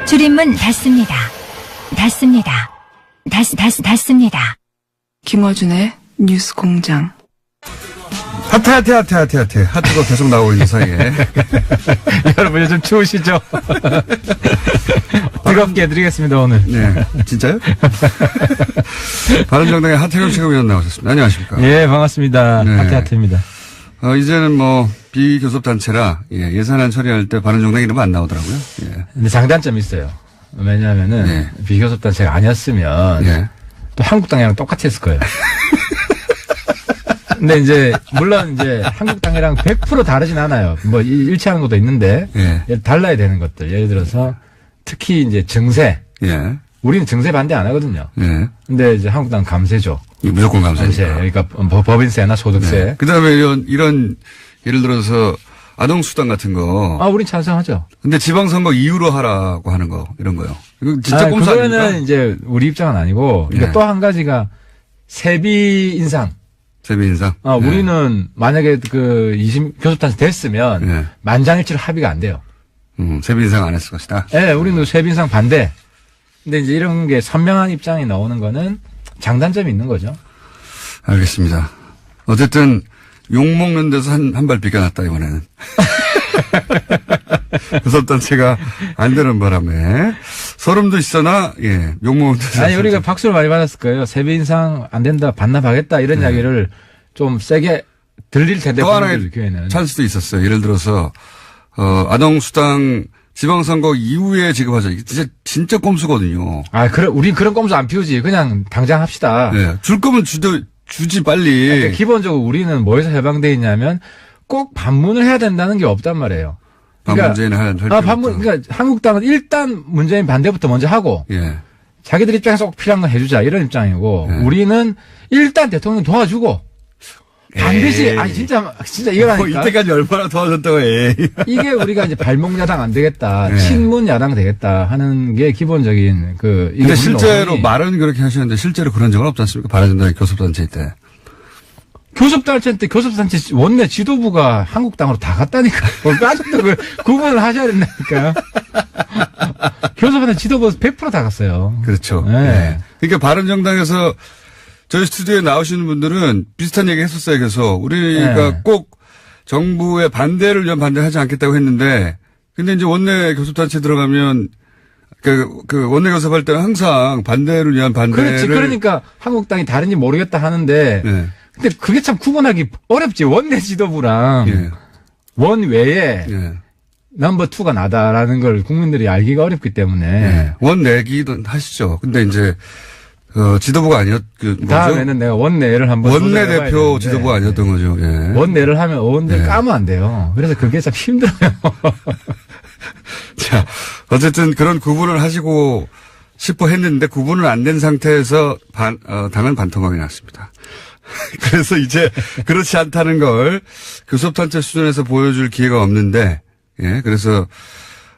줄임문 닫습니다. 닫습니다. 닫습니다. 김어준의 뉴스 공장. 하트가 계속 나오고 있는 사이에. 여러분 요즘 추우시죠? 뜨겁게 해드리겠습니다, 오늘. 네. 진짜요? 바른정당의 하태경 최고위원 나오셨습니다. 안녕하십니까. 예, 반갑습니다. 네. 하태하태입니다. 이제는 비교섭단체라, 예산안 처리할 때 바른정당 이름 안 나오더라고요. 예. 근데 장단점이 있어요. 왜냐하면은, 네. 비교섭단체가 아니었으면, 예. 또 한국당이랑 똑같이 했을 거예요. 근데 물론 한국당이랑 100% 다르진 않아요. 일치하는 것도 있는데, 예. 달라야 되는 것들. 예를 들어서, 특히 정세. 예. 우리는 정세 반대 안 하거든요. 예. 근데 한국당 감세죠. 무조건 감세니까. 그러니까 법인세나 소득세. 네. 그 다음에 이런, 예를 들어서, 아동수당 같은 거. 우린 찬성하죠. 근데 지방선거 이후로 하라고 하는 거, 이런 거요. 이거 진짜 꼼수 아닙니까? 그거는 우리 입장은 아니고, 예. 또 한 가지가 세비 인상. 세비 인상? 우리는 만약에 교섭단체 됐으면, 예. 만장일치로 합의가 안 돼요. 세비 인상 안 했을 것이다. 예, 우리는 세비 인상 반대. 근데 이런 게 선명한 입장이 나오는 거는 장단점이 있는 거죠. 알겠습니다. 어쨌든, 욕먹는 데서 한 발 비껴났다, 이번에는. 교섭단체가 안 되는 바람에. 소름도 있으나, 욕먹는 데서. 아니, 우리가 박수를 많이 받았을 거예요. 세비 인상 안 된다, 반납하겠다, 이런 이야기를 좀 세게 들릴 텐데. 또 하나의 찬스도 있었어요. 예를 들어서, 아동수당 지방선거 이후에 지급하자. 이게 진짜 꼼수거든요. 우린 그런 꼼수 안 피우지. 그냥 당장 합시다. 네. 줄 거면 주지 빨리. 그러니까 기본적으로 우리는 뭐에서 해방돼 있냐면 꼭 반문을 해야 된다는 게 없단 말이에요. 반문제는 할 그러니까 한국당은 일단 문재인 반대부터 먼저 하고 예. 자기들 입장에서 꼭 필요한 건 해주자 이런 입장이고 예. 우리는 일단 대통령 도와주고 반드시 진짜 이거라니까. 이때까지 얼마나 도와줬다고 해. 이게 우리가 발목 야당 안 되겠다, 예. 친문 야당 되겠다 하는 게 기본적인 근데 실제로 말은 그렇게 하시는데 실제로 그런 적은 없지 않습니까? 바른정당의 교섭단체 때. 교섭단체 때 교섭단체 원내 지도부가 한국당으로 다 갔다니까. 아직도 구분을 하셔야 된다니까. 교섭단체 지도부 100% 다 갔어요. 그렇죠. 네. 그러니까 바른정당에서 저희 스튜디오에 나오시는 분들은 비슷한 얘기 했었어요. 그래서 우리가 꼭 정부의 반대를 위한 반대를 하지 않겠다고 했는데, 근데 이제 원내 교섭단체 들어가면 그 원내 교섭할 때는 항상 반대를 위한 반대를. 그렇지. 그러니까 한국당이 다른지 모르겠다 하는데, 근데 그게 참 구분하기 어렵지. 원내 지도부랑 원외에 넘버 2가 나다라는 걸 국민들이 알기가 어렵기 때문에. 원내기도 하시죠. 근데 이제 지도부가 다음에는 내가 원내를 한번. 원내대표 지도부가 아니었던 거죠. 예. 원내를 하면 의원들 까면 안 돼요. 그래서 그게 참 힘들어요. 자, 어쨌든 그런 구분을 하시고 싶어 했는데 구분을 안 된 상태에서 당은 반토막이 났습니다. 그래서 이제 그렇지 않다는 걸 교섭단체 수준에서 보여줄 기회가 없는데, 그래서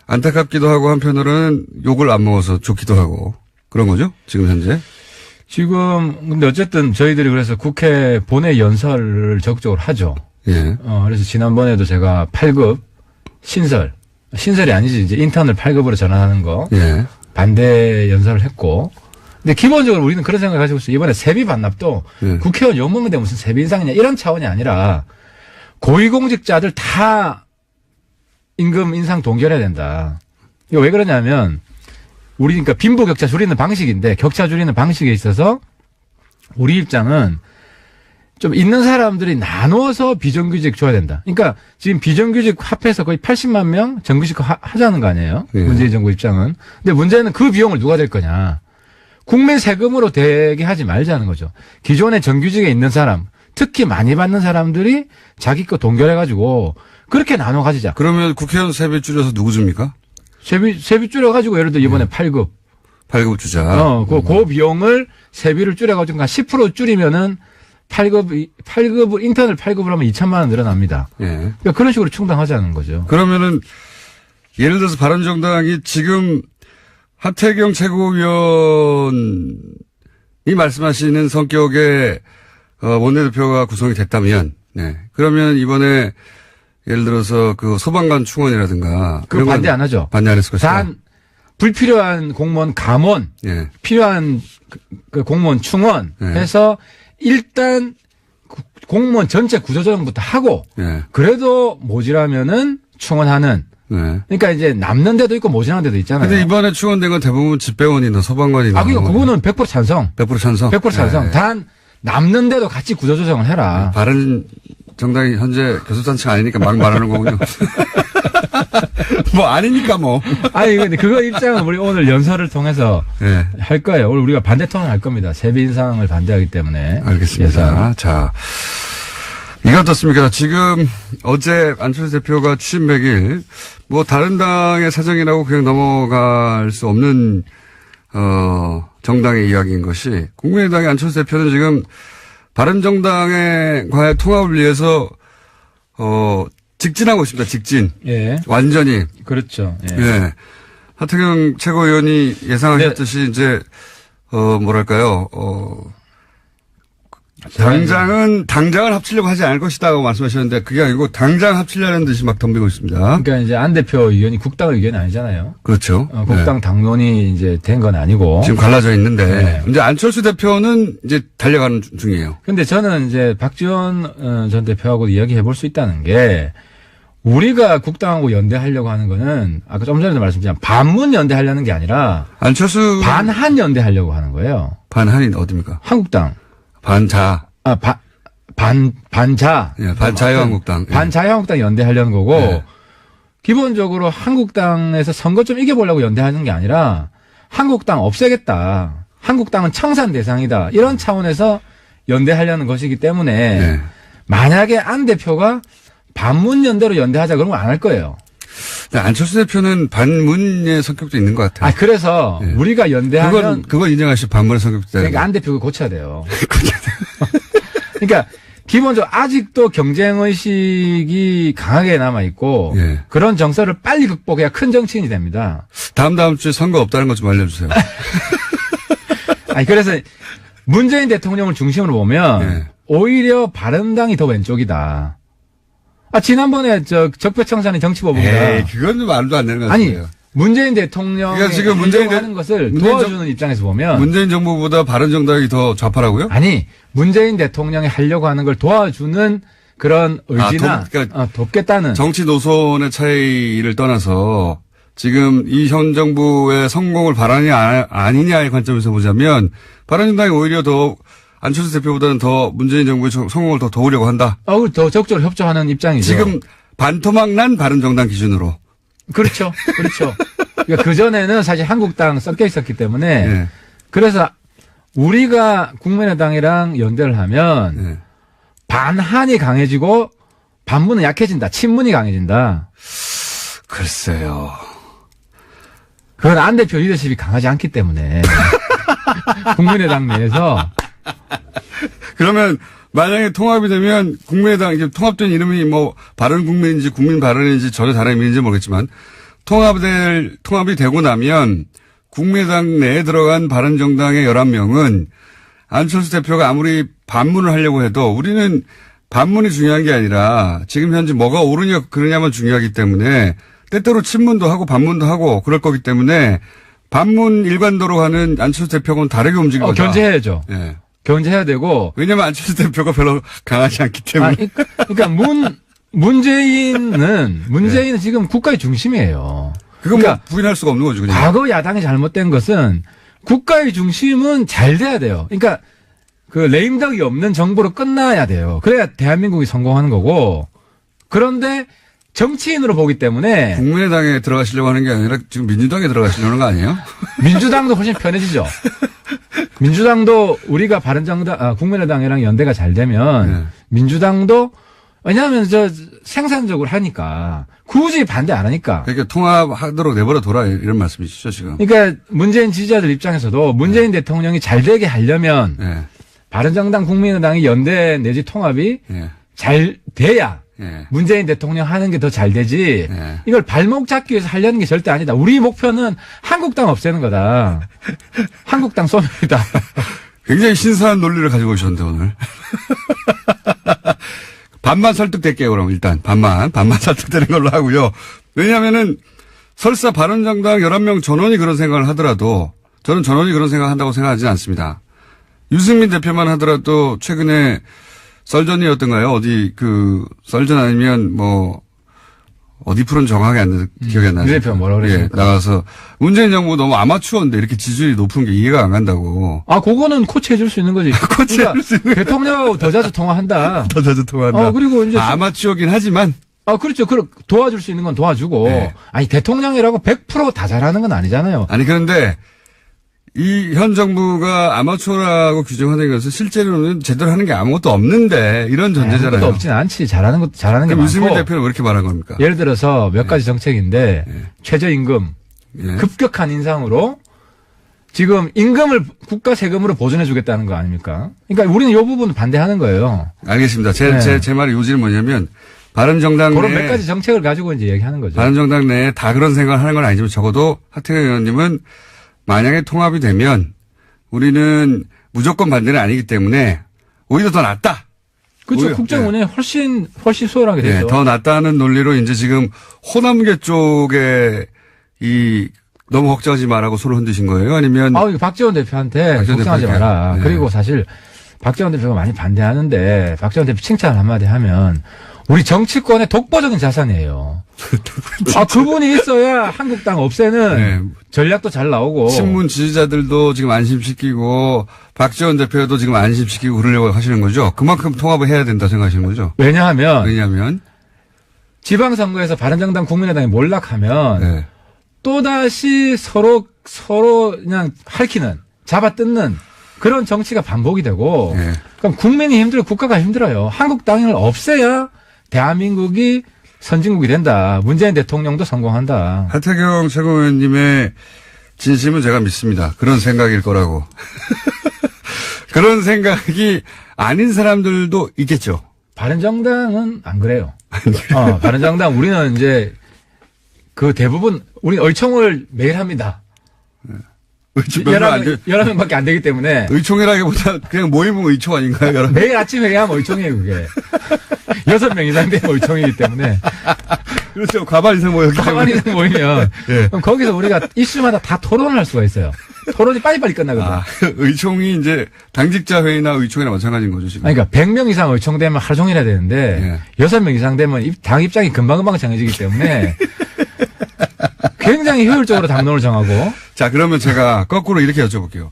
안타깝기도 하고 한편으로는 욕을 안 먹어서 좋기도 하고 그런 거죠? 지금 현재? 근데 어쨌든 저희들이 그래서 국회 본회 연설을 적극적으로 하죠. 예. 그래서 지난번에도 제가 8급 신설이 아니지, 이제 인턴을 8급으로 전환하는 거. 예. 반대 연설을 했고. 근데 기본적으로 우리는 그런 생각을 가지고 있어요. 이번에 세비 반납도 국회의원 욕먹는데 무슨 세비 인상이냐 이런 차원이 아니라 고위공직자들 다 임금 인상 동결해야 된다. 이거 왜 그러냐면 그러니까 빈부격차 줄이는 방식인데 격차 줄이는 방식에 있어서 우리 입장은 좀 있는 사람들이 나누어서 비정규직 줘야 된다. 그러니까 지금 비정규직 합해서 거의 80만 명 정규직 하자는 거 아니에요? 문재인 정부 입장은. 근데 문제는 그 비용을 누가 될 거냐. 국민 세금으로 되게 하지 말자는 거죠. 기존에 정규직에 있는 사람, 특히 많이 받는 사람들이 자기 거 동결해가지고 그렇게 나눠 가지자. 그러면 국회의원 세비 줄여서 누구 줍니까? 세비 줄여가지고 예를 들어 이번에 8급. 8급 주자. 그 비용을 세비를 줄여가지고 10% 줄이면은 8급, 인턴을 8급을 하면 2천만 원 늘어납니다. 그러니까 그런 식으로 충당하자는 거죠. 그러면은 예를 들어서 바른정당이 지금 하태경 최고위원이 말씀하시는 성격의 원내대표가 구성이 됐다면, 그러면 이번에 예를 들어서 그 소방관 충원이라든가 그거 반대 안 하죠. 반대 안 했을 것이다. 불필요한 공무원 감원, 예. 필요한 그 공무원 충원 예. 해서 일단 공무원 전체 구조조정부터 하고 예. 그래도 모자라면은 충원하는. 네. 그러니까 이제 남는 데도 있고 모자란 데도 있잖아요. 근데 이번에 충원된 건 대부분 집배원이나 소방관이나. 그러니까 그거는 100% 찬성. 100% 찬성? 100% 찬성. 네. 단 남는 데도 같이 구조조정을 해라. 바른 정당이 현재 교섭단체가 아니니까 막 말하는 거군요. 뭐 아니니까 뭐. 아니 근데 그거 입장은 우리 오늘 연설을 통해서 네. 할 거예요. 오늘 우리가 반대 토론을 할 겁니다. 세비 인상을 반대하기 때문에. 알겠습니다. 예산. 자, 이거 어떻습니까? 지금 어제 안철수 대표가 취임 100일, 뭐 다른 당의 사정이라고 그냥 넘어갈 수 없는 정당의 이야기인 것이, 국민의당의 안철수 대표는 지금 바른정당과의 통합을 위해서 직진하고 있습니다. 직진. 예. 완전히. 그렇죠. 예. 예. 하태경 최고위원이 예상하셨듯이 이제 뭐랄까요? 당장을 합치려고 하지 않을 것이다고 말씀하셨는데 그게 아니고 당장 합치려는 듯이 막 덤비고 있습니다. 그러니까 이제 안 대표 의견이 국당 의견이 아니잖아요. 그렇죠. 국당 네. 당론이 이제 된 건 아니고. 지금 갈라져 있는데 네. 이제 안철수 대표는 이제 달려가는 중이에요. 근데 저는 이제 박지원 전 대표하고 이야기해 볼 수 있다는 게 우리가 국당하고 연대하려고 하는 거는 아까 좀 전에도 말씀드렸지만 반문 연대하려는 게 아니라 안철수 반한 연대하려고 하는 거예요. 반한이 어디입니까? 한국당. 반자. 반자. 예, 반자유한국당. 예. 반자유한국당 연대하려는 거고 예. 기본적으로 한국당에서 선거 좀 이겨보려고 연대하는 게 아니라 한국당 없애겠다. 한국당은 청산 대상이다. 이런 차원에서 연대하려는 것이기 때문에 예. 만약에 안 대표가 반문 연대로 연대하자 그러면 안 할 거예요. 안철수 대표는 반문의 성격도 있는 것 같아요. 그래서 예. 우리가 연대하면 그건 인정하시고 반문의 성격도 있다. 그러니까 안 대표가 고쳐야 돼요. 그러니까 기본적으로 아직도 경쟁의식이 강하게 남아있고 예. 그런 정서를 빨리 극복해야 큰 정치인이 됩니다. 다음 주에 선거 없다는 것 좀 알려주세요. 그래서 문재인 대통령을 중심으로 보면 예. 오히려 바른당이 더 왼쪽이다. 지난번에 적폐청산의 정치법인가. 그건 좀 말도 안 되는 것 아니 같아요. 문재인 대통령이 그러니까 지금 문재인 하는 것을 문재인 도와주는 입장에서 보면 문재인 정부보다 바른정당이 더 좌파라고요? 아니 문재인 대통령이 하려고 하는 걸 도와주는 그런 의지나 그러니까 돕겠다는 정치 노선의 차이를 떠나서 지금 이 현 정부의 성공을 바라냐 아니냐의 관점에서 보자면 바른정당이 오히려 더 안철수 대표보다는 더 문재인 정부의 성공을 더 도우려고 한다. 더 적극적으로 협조하는 입장이죠. 지금 반토막 난 바른정당 기준으로. 그렇죠. 그러니까 그전에는 사실 한국당 섞여 있었기 때문에 예. 그래서 우리가 국민의당이랑 연대를 하면 예. 반한이 강해지고 반문은 약해진다. 친문이 강해진다. 글쎄요. 그건 안 대표 리더십이 강하지 않기 때문에 국민의당 내에서 그러면 만약에 통합이 되면 국민의당 이제 통합된 이름이 뭐 바른국민인지 국민바른인지 전혀 다른 의미인지 모르겠지만 통합이 되고 나면 국민의당 내에 들어간 바른정당의 11명은 안철수 대표가 아무리 반문을 하려고 해도 우리는 반문이 중요한 게 아니라 지금 현재 뭐가 옳으냐 그러냐만 중요하기 때문에 때때로 친문도 하고 반문도 하고 그럴 거기 때문에 반문 일관도로 가는 안철수 대표하고는 다르게 움직일 거다. 견제해야죠. 예. 견제해야 되고. 왜냐하면 안철수 대표가 별로 강하지 않기 때문에. 그러니까 문재인은 지금 국가의 중심이에요. 그건 그러니까 뭐 부인할 수가 없는 거죠. 그냥. 과거 야당이 잘못된 것은 국가의 중심은 잘 돼야 돼요. 그러니까 그 레임덕이 없는 정부로 끝나야 돼요. 그래야 대한민국이 성공하는 거고. 그런데 정치인으로 보기 때문에 국민의당에 들어가시려고 하는 게 아니라 지금 민주당에 들어가시려는 거 아니에요? 민주당도 훨씬 편해지죠. 민주당도 우리가 국민의당이랑 연대가 잘 되면 네. 민주당도 왜냐하면 생산적으로 하니까 굳이 반대 안 하니까. 그러니까 통합하도록 내버려 둬라 이런 말씀이시죠 지금. 그러니까 문재인 지지자들 입장에서도 문재인 대통령이 잘 되게 하려면 네. 바른정당 국민의당이 연대 내지 통합이 네. 잘 돼야 네. 문재인 대통령 하는 게 더 잘 되지. 네. 이걸 발목 잡기 위해서 하려는 게 절대 아니다. 우리 목표는 한국당 없애는 거다. 한국당 소멸이다. 굉장히 신선한 논리를 가지고 오셨는데 오늘. 반만 설득될게요 그럼 일단 반만 설득되는 걸로 하고요. 왜냐하면은 설사 바른정당 11명 전원이 그런 생각을 하더라도 저는 전원이 그런 생각을 한다고 생각하지는 않습니다. 유승민 대표만 하더라도 최근에 썰전이었던가요? 어디 썰전 아니면 어디 프로는 정확하게 기억이 안 나죠. 유 대표 뭐라고 그랬습니까? 나가서 문재인 정부 너무 아마추어인데 이렇게 지지율이 높은 게 이해가 안 간다고. 그거는 코치해줄 수 있는 거지. 코치해줄 수 있는 대통령하고 더 자주 통화한다. 더 자주 통화한다. 그리고 이제. 아마추어긴 하지만. 그렇죠. 도와줄 수 있는 건 도와주고. 네. 아니, 대통령이라고 100% 다 잘하는 건 아니잖아요. 아니, 그런데 이 현 정부가 아마추어라고 규정하는 것은 실제로는 제대로 하는 게 아무것도 없는데 이런 전제잖아요. 아무것도 없진 않지. 잘하는 게 많고. 유승민 대표는 왜 이렇게 말한 겁니까? 예를 들어서 몇 가지 정책인데 최저임금 예. 급격한 인상으로 지금 임금을 국가 세금으로 보존해 주겠다는 거 아닙니까? 그러니까 우리는 이 부분 반대하는 거예요. 알겠습니다. 제 말의 요지는 뭐냐면 바른정당 그런 몇 가지 정책을 가지고 이제 얘기하는 거죠. 바른정당 내에 다 그런 생각을 하는 건 아니지만 적어도 하태경 의원님은 만약에 통합이 되면 우리는 무조건 반대는 아니기 때문에 오히려 더 낫다. 그렇죠. 국정원에 훨씬 수월하게 되죠. 더 낫다는 논리로 이제 지금 호남계 쪽에 너무 걱정하지 말라고 손을 흔드신 거예요? 아니면 이거 박지원 대표한테 걱정하지 마라. 네. 그리고 사실 박지원 대표가 많이 반대하는데 박지원 대표 칭찬 한마디 하면 우리 정치권의 독보적인 자산이에요. 그분이 있어야 한국당 없애는 네. 전략도 잘 나오고. 친문 지지자들도 지금 안심시키고 박지원 대표도 지금 안심시키고 그러려고 하시는 거죠. 그만큼 통합을 해야 된다 생각하시는 거죠. 왜냐하면 지방선거에서 바른정당 국민의당이 몰락하면 네. 또다시 서로 그냥 핥히는 잡아뜯는 그런 정치가 반복이 되고 네. 그럼 국민이 힘들고 국가가 힘들어요. 한국당을 없애야 대한민국이 선진국이 된다. 문재인 대통령도 성공한다. 하태경 최고위원님의 진심은 제가 믿습니다. 그런 생각일 거라고. 그런 생각이 아닌 사람들도 있겠죠. 바른정당은 안 그래요. 바른정당 우리는 이제 대부분 우리 의총을 매일 합니다. 11명밖에 안 되기 때문에. 의총이라기보다 그냥 모임은 의총 아닌가요? 매일 아침 회의하면 의총이에요, 그게. 6명 이상 되면 의총이기 때문에. 그렇죠. 과반 이상 모였기 때문에. 과반 이상 모이면. 예. 그럼 거기서 우리가 이슈마다 다 토론을 할 수가 있어요. 토론이 빨리빨리 끝나거든요. 의총이 이제 당직자 회의나 의총이나 마찬가지인 거죠, 지금. 그러니까 100명 이상 의총되면 하루 종일 해야 되는데 6명 이상 되면 당 입장이 금방금방 정해지기 때문에 굉장히 효율적으로 당론을 정하고. 자, 그러면 제가 거꾸로 이렇게 여쭤볼게요.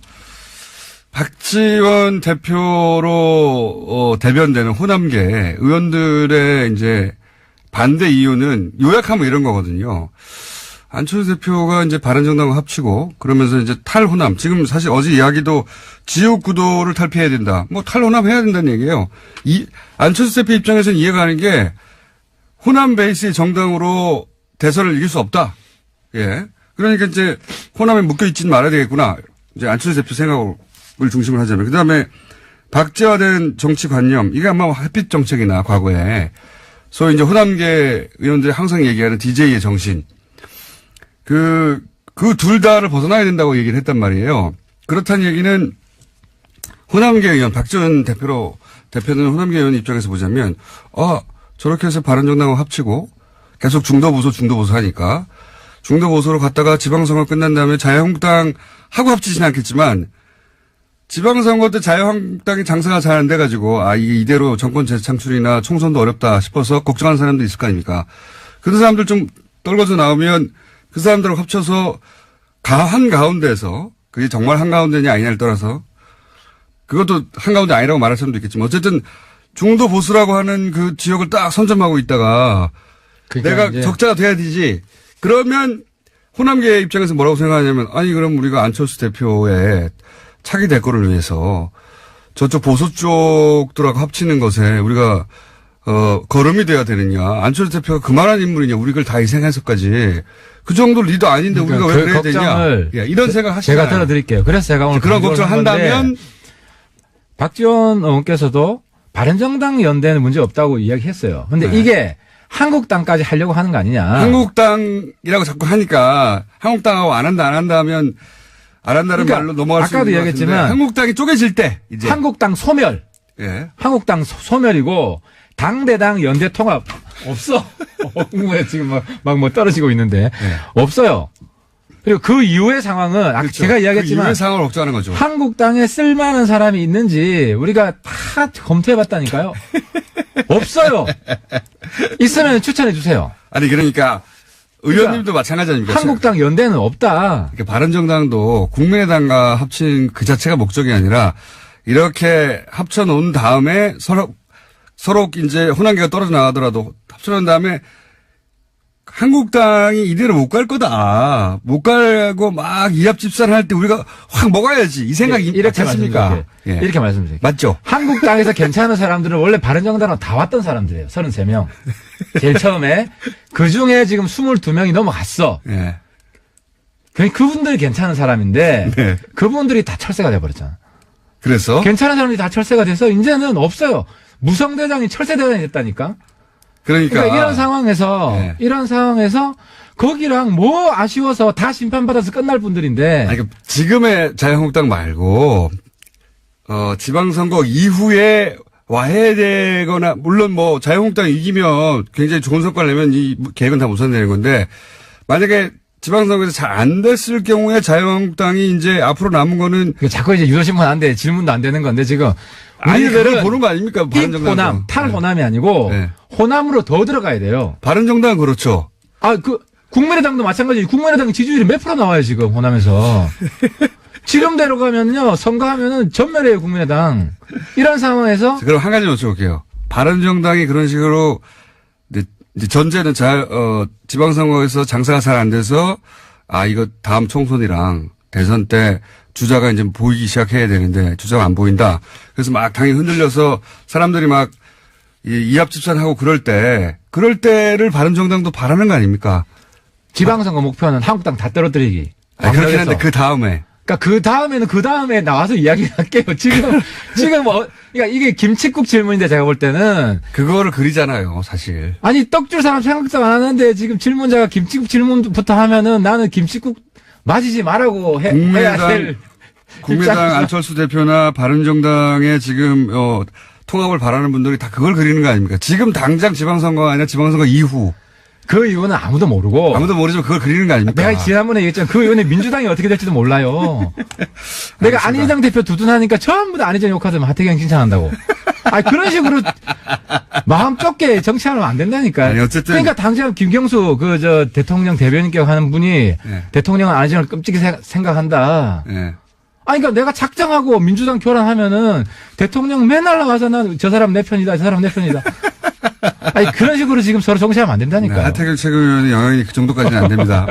박지원 대표로 대변되는 호남계 의원들의 이제 반대 이유는 요약하면 이런 거거든요. 안철수 대표가 이제 바른정당과 합치고 그러면서 이제 탈호남. 지금 사실 어제 이야기도 지역구도를 탈피해야 된다. 탈호남 해야 된다는 얘기예요. 안철수 대표 입장에서는 이해가 가는 게 호남 베이스의 정당으로 대선을 이길 수 없다. 예. 그러니까 이제 호남에 묶여있지는 말아야 되겠구나. 이제 안철수 대표 생각을 중심으로 하자면. 그 다음에 박제화된 정치관념. 이게 아마 햇빛 정책이나 과거에 소위 이제 호남계 의원들이 항상 얘기하는 DJ의 정신. 그 둘 다를 벗어나야 된다고 얘기를 했단 말이에요. 그렇다는 얘기는 호남계 의원, 박지원 대표는 호남계 의원 입장에서 보자면, 저렇게 해서 바른정당과 합치고 계속 중도보수 하니까 중도보수로 갔다가 지방선거 끝난 다음에 자유한국당하고 합치지는 않겠지만 지방선거 때 자유한국당이 장사가 잘 안 돼가지고 이게 이대로 정권 재창출이나 총선도 어렵다 싶어서 걱정하는 사람도 있을 거 아닙니까? 그런 사람들 좀 떨궈져 나오면 그 사람들하고 합쳐서 한가운데에서 그게 정말 한가운데냐 아니냐를 떠나서 그것도 한가운데 아니라고 말할 사람도 있겠지만 어쨌든 중도 보수라고 하는 그 지역을 딱 선점하고 있다가 내가 적자가 돼야 되지. 그러면 호남계 입장에서 뭐라고 생각하냐면 그럼 우리가 안철수 대표의 차기 대권을 위해서 저쪽 보수 쪽들하고 합치는 것에 우리가 거름이 돼야 되느냐. 안철수 대표가 그만한 인물이냐. 우리 걸 다 희생해서까지. 그 정도 리더 아닌데 우리가 왜 그래야 되냐. 이런 생각 하시잖아요. 제가 들어드릴게요. 그래서 제가 오늘 그런 걱정 한다면 박지원 의원께서도 바른정당 연대는 문제 없다고 이야기했어요. 근데 이게 한국당까지 하려고 하는 거 아니냐. 한국당이라고 자꾸 하니까 한국당하고 안 한다 하면 안 한다는 말로 넘어갈 수 있는 것 같은데 이야기했지만 한국당이 쪼개질 때 이제 한국당 소멸. 예. 한국당 소멸이고 당대당 연대 통합 없어. 국무에 지금 막 뭐 떨어지고 있는데. 없어요. 그리고 그 이후의 상황은 아까 그렇죠. 제가 이야기했지만 그 이후의 상황을 걱정하는 거죠. 한국당에 쓸만한 사람이 있는지 우리가 다 검토해봤다니까요. 없어요. 있으면 추천해 주세요. 아니 그러니까 의원님도 마찬가지 아닙니까? 한국당 연대는 없다. 그러니까 바른정당도 국민의당과 합친 그 자체가 목적이 아니라 이렇게 합쳐놓은 다음에 서로 이제 혼란계가 떨어져 나가더라도 합쳐놓은 다음에 한국당이 이대로 못 갈 거다. 못 가고 막 이합집산할 때 우리가 확 먹어야지. 이 생각이 이렇게 않습니까? 말씀드릴게요. 이렇게 말씀드릴게요. 맞죠? 한국당에서 괜찮은 사람들은 원래 바른정당으로 다 왔던 사람들이에요. 33명. 제일 처음에. 그중에 지금 22명이 넘어갔어. 예. 그분들이 괜찮은 사람인데 네. 그분들이 다 철새가 돼버렸잖아. 그래서 괜찮은 사람들이 다 철새가 돼서 이제는 없어요. 무성대장이 철새대장이 됐다니까. 그러니까 이런 상황에서 거기랑 뭐 아쉬워서 다 심판받아서 끝날 분들인데. 아니, 지금의 자유한국당 말고 지방선거 이후에 와해되거나 물론 뭐 자유한국당이 이기면 굉장히 좋은 성과를 내면 이 계획은 다 무산되는 건데 만약에 지방선거에서 잘 안 됐을 경우에 자유한국당이 이제 앞으로 남은 거는 자꾸 이제 유도신문 안 돼. 질문도 안 되는 건데 지금 아니 그걸 우리들은 보는 거 아닙니까? 바른정당 호남, 탈호남이 아니고 네. 호남으로 더 들어가야 돼요. 바른정당은 그렇죠. 국민의당도 마찬가지지. 국민의당 지지율이 몇 프로 나와요 지금 호남에서. 지금대로 가면요 선거하면은 전멸해요 국민의당. 이런 상황에서 그럼 한 가지 여쭤볼게요. 바른정당이 그런 식으로 이제 전제는 지방선거에서 장사가 잘 안 돼서 이거 다음 총선이랑 대선 때 주자가 이제 보이기 시작해야 되는데 주자가 안 보인다. 그래서 막 당이 흔들려서 사람들이 막 이합집산하고 그럴 때를 바른정당도 바라는 거 아닙니까? 지방선거 목표는 한국당 다 떨어뜨리기. 그렇긴 한데 그 다음에. 그러니까 그 다음에 나와서 이야기를 할게요. 지금 그러니까 이게 김칫국 질문인데 제가 볼 때는. 그거를 그리잖아요, 사실. 아니, 떡줄 사람 생각도 안 하는데 지금 질문자가 김칫국 질문부터 하면은 나는 김칫국 맞이지 말라고 해야 될. 국민의당 안철수 대표나 바른정당의 지금, 통합을 바라는 분들이 다 그걸 그리는 거 아닙니까? 지금 당장 지방선거가 아니라 지방선거 이후. 그 이유는 아무도 모르고. 아무도 모르지만 그걸 그리는 거 아닙니까? 내가 지난번에 얘기했잖아. 그 이후에 민주당이 어떻게 될지도 몰라요. 내가 안희정 대표 두둔하니까 전부 다 안희정 욕하더만 하태경 칭찬한다고. 그런 식으로 마음 좁게 정치하면 안 된다니까. 아니, 어쨌든. 그러니까 당장 김경수 대통령 대변인께 하는 분이 대통령은 안희정을 끔찍이 생각한다. 그러니까 내가 작정하고 민주당 교란하면은 대통령 맨날 나와서 난 저 사람 내 편이다, 저 사람 내 편이다. 그런 식으로 지금 서로 정치하면 안 된다니까요. 하태경 최고위원의 영향이 그 정도까지는 안 됩니다.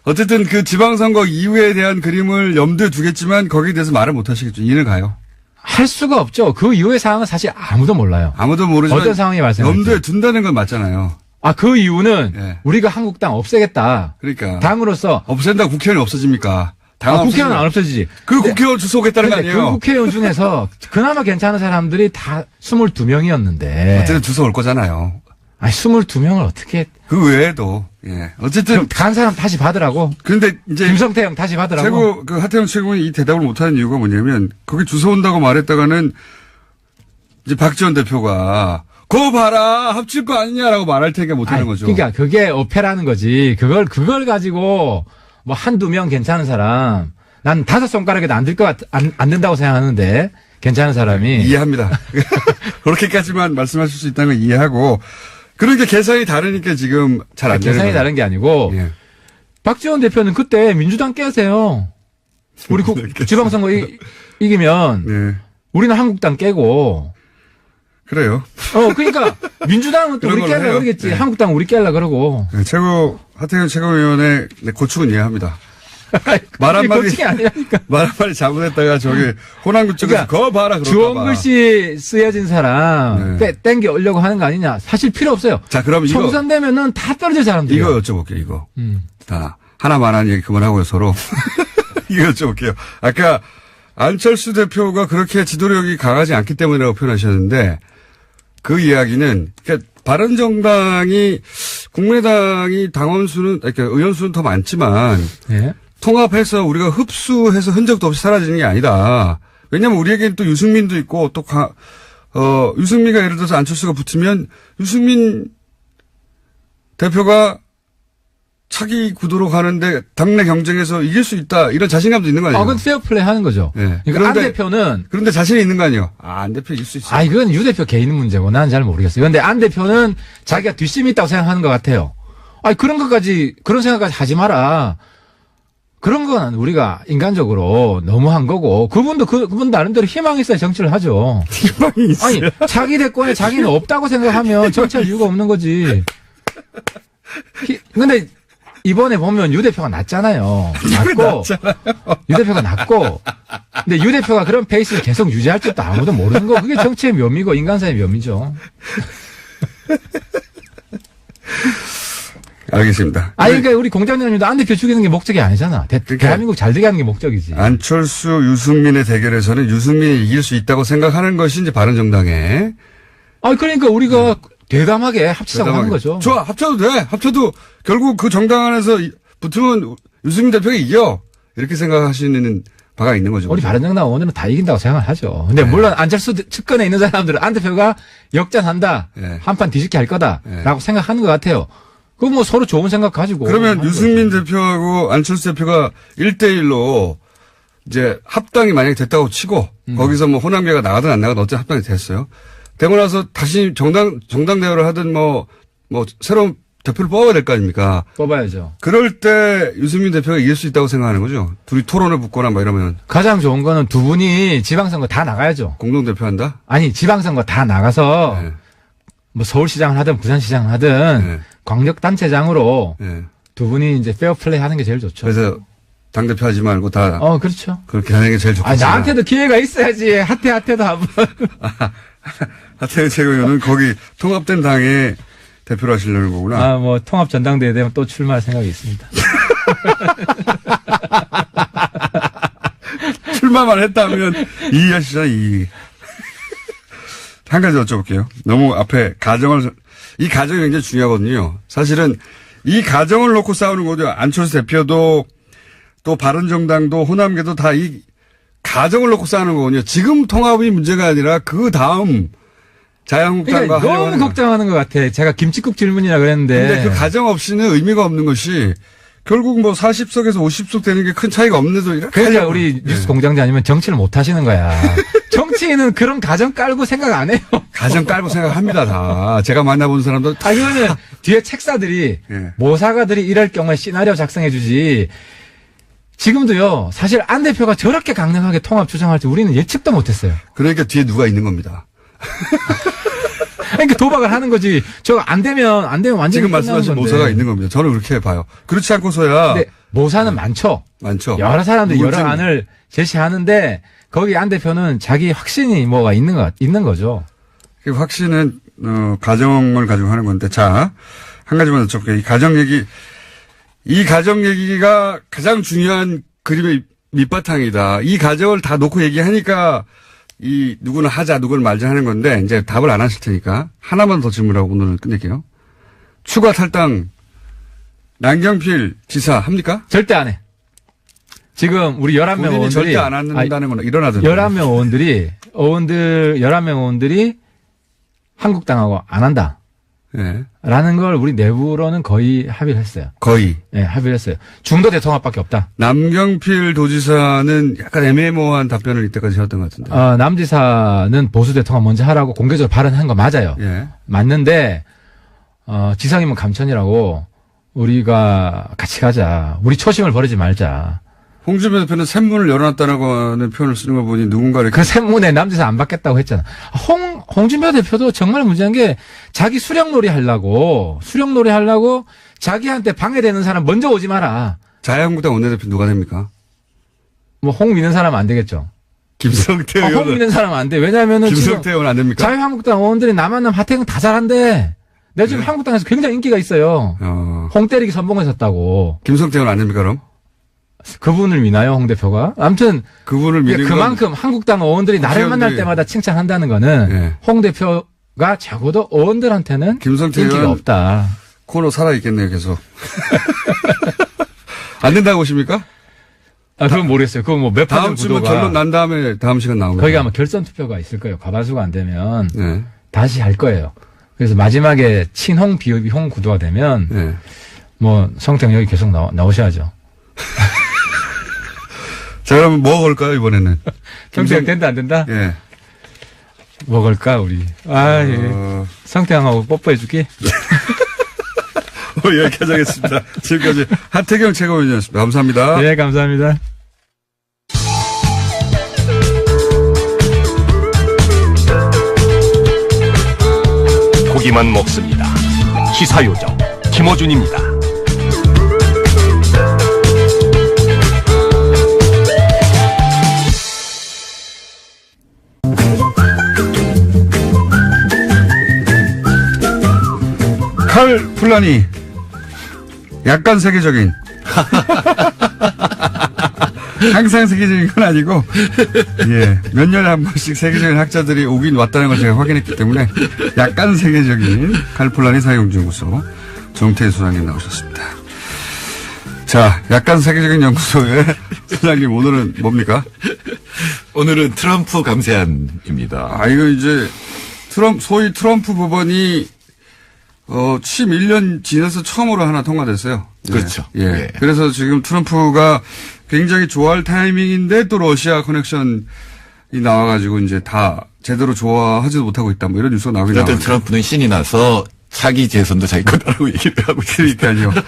어쨌든 그 지방선거 이후에 대한 그림을 염두에 두겠지만 거기에 대해서 말을 못 하시겠죠. 이해는 가요. 할 수가 없죠. 그 이후의 상황은 사실 아무도 몰라요. 아무도 모르지만 어떤 상황이 발생할지. 염두에 둔다는 건 맞잖아요. 그 이유는 우리가 한국당 없애겠다. 그러니까. 당으로서. 없앤다고 국회의원이 없어집니까? 국회의원은 안 없어지지. 그 국회의원 주소 오겠다는 거 아니에요? 그 국회의원 중에서 그나마 괜찮은 사람들이 다 22명이었는데. 어쨌든 주소 올 거잖아요. 22명을 어떻게. 그 외에도, 어쨌든. 간 사람 다시 받으라고. 근데 이제. 김성태 형 다시 받으라고. 하태경 최고위원이 이 대답을 못하는 이유가 뭐냐면, 거기 주소 온다고 말했다가는, 이제 박지원 대표가, 그거 봐라! 합칠 거 아니냐라고 말할 테니까 못하는 거죠. 그러니까 그게 어폐라는 거지. 그걸 가지고, 뭐 한두 명 괜찮은 사람, 난 5손가락에도 안 된다고 생각하는데, 괜찮은 사람이. 이해합니다. 그렇게까지만 말씀하실 수 있다는 걸 이해하고, 그러니까 계산이 다르니까 지금 잘 안 되는 거예요. 계산이 다른 게 아니고, 박지원 대표는 그때 민주당 깨세요. 우리 지방선거 이기면, 우리는 한국당 깨고, 그래요. 그러니까 민주당은 또 우리 깨려 그러겠지. 한국당 우리 깨려 그러고. 하태경 최고위원의 고충은 이해합니다. 말 한마디 잘못했다가 호남구 쪽에서 그거 봐라 그럴까 봐. 주홍글씨 쓰여진 사람 땡겨 오려고 하는 거 아니냐. 사실 필요 없어요. 자, 그럼 총선 되면은 다 떨어질 사람들. 이거 여쭤볼게요, 이거. 자, 하나만 한 얘기 그만하고요, 서로. 이거 여쭤볼게요. 아까 안철수 대표가 그렇게 지도력이 강하지 않기 때문이라고 표현하셨는데 그 이야기는 그러니까 바른정당이 국민의당이 그러니까 의원 수는 더 많지만 통합해서 우리가 흡수해서 흔적도 없이 사라지는 게 아니다. 왜냐하면 우리에게는 또 유승민도 있고 또 유승민과 예를 들어서 안철수가 붙으면 유승민 대표가 차기 구도로 가는데 당내 경쟁에서 이길 수 있다. 이런 자신감도 있는 거 아니에요? 그건 페어플레이 하는 거죠. 네. 그러니까 안 대표는. 그런데 자신이 있는 거 아니에요? 안 대표 이길 수 있어요. 이건 유 대표 개인 문제고 나는 잘 모르겠어요. 그런데 안 대표는 자기가 뒷심이 있다고 생각하는 것 같아요. 그런 생각까지 하지 마라. 그런 건 우리가 인간적으로 너무한 거고, 그분 나름대로 희망이 있어야 정치를 하죠. 희망이 있어요. 자기 대권에 자기는 없다고 생각하면 정치할 이유가 없는 거지. 근데 이번에 보면 유 대표가 낫잖아요. 유 대표가 낫고. 근데 유 대표가 그런 페이스를 계속 유지할 줄도 아무도 모르는 거. 그게 정치의 묘미고 인간사의 묘미죠. 알겠습니다. 그러니까 우리 공장장님도 안 대표 죽이는 게 목적이 아니잖아. 대한민국 잘 되게 하는 게 목적이지. 안철수, 유승민의 대결에서는 유승민이 이길 수 있다고 생각하는 것이 이제 바른정당의. 그러니까 우리가 대담하게 합치자고 하는 거죠. 좋아, 합쳐도 돼. 합쳐도 결국 그 정당 안에서 붙으면 유승민 대표가 이겨. 이렇게 생각하시는 바가 있는 거죠. 우리 바른정당 의원들은 다 이긴다고 생각을 하죠. 근데 물론 안철수 측근에 있는 사람들은 안 대표가 역전한다. 한판 뒤집게 할 거다라고 생각하는 것 같아요. 그거 뭐 서로 좋은 생각 가지고. 그러면 유승민 대표하고 안철수 대표가 1대1로 이제 합당이 만약에 됐다고 치고 거기서 뭐 호남계가 나가든 안 나가든 어쨌든 합당이 됐어요. 되고 나서 다시 정당 대화를 하든 뭐 새로운 대표를 뽑아야 될 거 아닙니까? 뽑아야죠. 그럴 때 유승민 대표가 이길 수 있다고 생각하는 거죠. 둘이 토론을 붙거나 뭐 이러면. 가장 좋은 거는 두 분이 지방선거 다 나가야죠. 공동대표 한다? 지방선거 다 나가서 뭐 서울시장을 하든 부산시장을 하든 광역단체장으로 두 분이 이제 페어플레이 하는 게 제일 좋죠. 그래서 당대표 하지 말고 다. 그렇죠. 그렇게 하는 게 제일 좋겠다. 나한테도 기회가 있어야지. 하태도 한번. 하태경 최고위원은 거기 통합된 당의 대표로 하시려는 거구나. 뭐 통합 전당대회 되면 또 출마할 생각이 있습니다. 출마만 했다면 이의하시잖아, 이. 한 가지 여쭤볼게요. 너무 앞에 이 가정이 굉장히 중요하거든요. 사실은 이 가정을 놓고 싸우는 거죠. 안철수 대표도 또 바른정당도 호남계도 다 이 가정을 놓고 싸우는 거거든요. 지금 통합이 문제가 아니라 그 다음 자유한국당과 그러니까 너무 걱정하는 것 같아. 제가 김칫국 질문이라 그랬는데. 근데 그 가정 없이는 의미가 없는 것이 결국 뭐 40석에서 50석 되는 게 큰 차이가 없는데도 이렇게. 그러니까 우리 뉴스 공장장 아니면 정치를 못 하시는 거야. 정치인은 그런 가정 깔고 생각 안 해요. 가정 깔고 생각합니다, 다. 제가 만나본 사람도. 그거는 뒤에 책사들이, 모사가들이 이럴 경우에 시나리오 작성해 주지. 지금도요, 사실 안 대표가 저렇게 강력하게 통합 주장할 때 우리는 예측도 못 했어요. 그러니까 뒤에 누가 있는 겁니다. 그러니까 도박을 하는 거지. 저거 안 되면 완전히 지금 말씀하신 모사가 있는 겁니다. 저는 그렇게 봐요. 그렇지 않고서야. 근데 모사는 많죠. 여러 사람들이 여러 안을 제시하는데 거기 안 대표는 자기 확신이 뭐가 있는 거죠. 그 확신은 가정을 가지고 하는 건데, 자, 한 가지만 여쭤볼게요. 이 가정 얘기가 가장 중요한 그림의 밑바탕이다. 이 가정을 다 놓고 얘기하니까 누구는 하자, 누구는 말자 하는 건데, 이제 답을 안 하실 테니까 하나만 더 질문하고 오늘 끝낼게요. 추가 탈당, 남경필 지사 합니까? 절대 안 해. 지금 우리 11명 의원들이. 절대 안 한다는 건 일어나던데. 11명 11명 의원들이 한국당하고 안 한다. 라는 걸 우리 내부로는 거의 합의를 했어요. 거의. 합의를 했어요. 중도 대통합밖에 없다. 남경필 도지사는 약간 애매모호한 답변을 이때까지 해왔던 것 같은데. 남지사는 보수 대통합 먼저 하라고 공개적으로 발언한 거 맞아요. 맞는데, 지상이면 감천이라고 우리가 같이 가자. 우리 초심을 버리지 말자. 홍준표 대표는 샘문을 열어놨다는 표현을 쓰는 걸 보니 누군가 이렇게. 그 샘문에 남지사 안 받겠다고 했잖아. 홍준표 대표도 정말 문제한 게 자기 수령놀이 하려고 자기한테 방해되는 사람 먼저 오지 마라. 자유한국당 원내대표 누가 됩니까? 뭐 홍 믿는 사람은 안 되겠죠. 김성태 의원. 홍 믿는 사람은 안 돼. 왜냐면은 김성태 의원 안 됩니까? 자유한국당 의원들이 남한남 하태경 다 잘한대. 내가 지금 한국당에서 굉장히 인기가 있어요. 홍 때리기 선봉했었다고. 김성태 의원 안 됩니까 그럼? 그분을 미나요, 홍 대표가? 아무튼 그분을 미는 그만큼 한국당 의원들이 나를 만날 때마다 칭찬한다는 거는 홍 대표가 적어도 의원들한테는 김성태 인기가 없다. 코너 살아 있겠네요, 계속. 안 된다고 보십니까? 그건 모르겠어요. 그건 뭐 몇 다음 퍼센트 주뭐 구도가. 결론 난 다음에 다음 시간 나옵니다. 거기 아마 결선 투표가 있을 거예요. 과반수가 안 되면. 네. 다시 할 거예요. 그래서 마지막에 친홍 비홍 구도가 되면 네. 뭐 성태형 여기 계속 나오셔야죠. 자, 그럼 뭐 걸까요, 이번에는? 성태형 된다 안 된다? 예. 뭐 걸까 우리? 성태형하고 뽀뽀해주기? 여기까지 하겠습니다. 지금까지 하태경 최고위원이었습니다. 감사합니다. 네, 감사합니다. 고기만 먹습니다. 시사요정 김어준입니다. 칼 플라니 약간 세계적인 항상 세계적인 건 아니고 예, 몇 년에 한 번씩 세계적인 학자들이 오긴 왔다는 걸 제가 확인했기 때문에 약간 세계적인 칼 플라니 사용연구소 정태희 소장님 나오셨습니다. 자, 약간 세계적인 연구소의 소장님 오늘은 뭡니까? 오늘은 트럼프 감세안입니다. 이거 이제 소위 트럼프 법안이 취임 1년 지나서 처음으로 하나 통과됐어요. 그렇죠. 예. 예. 그래서 지금 트럼프가 굉장히 좋아할 타이밍인데 또 러시아 커넥션이 나와가지고 이제 다 제대로 좋아하지도 못하고 있다. 뭐 이런 뉴스가 나오긴 어떤 나오죠. 트럼프는 신이 나서 자기 재선도 자기 거다라고 얘기를 하고 있으니까. 그러니까요.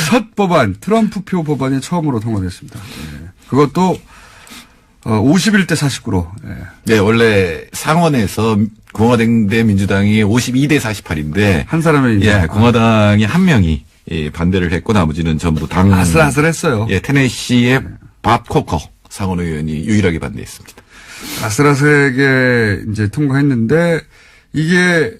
첫 법안, 트럼프표 법안이 처음으로 통과됐습니다. 예. 그것도 51대 49로. 예. 네, 원래 상원에서 공화당 대 민주당이 52대 48인데 한 사람의 이제 예, 공화당이 한 명이 예, 반대를 했고 나머지는 전부 당 아슬아슬했어요. 예, 테네시의 밥 코커 상원 의원이 유일하게 반대했습니다. 아슬아슬하게 이제 통과했는데 이게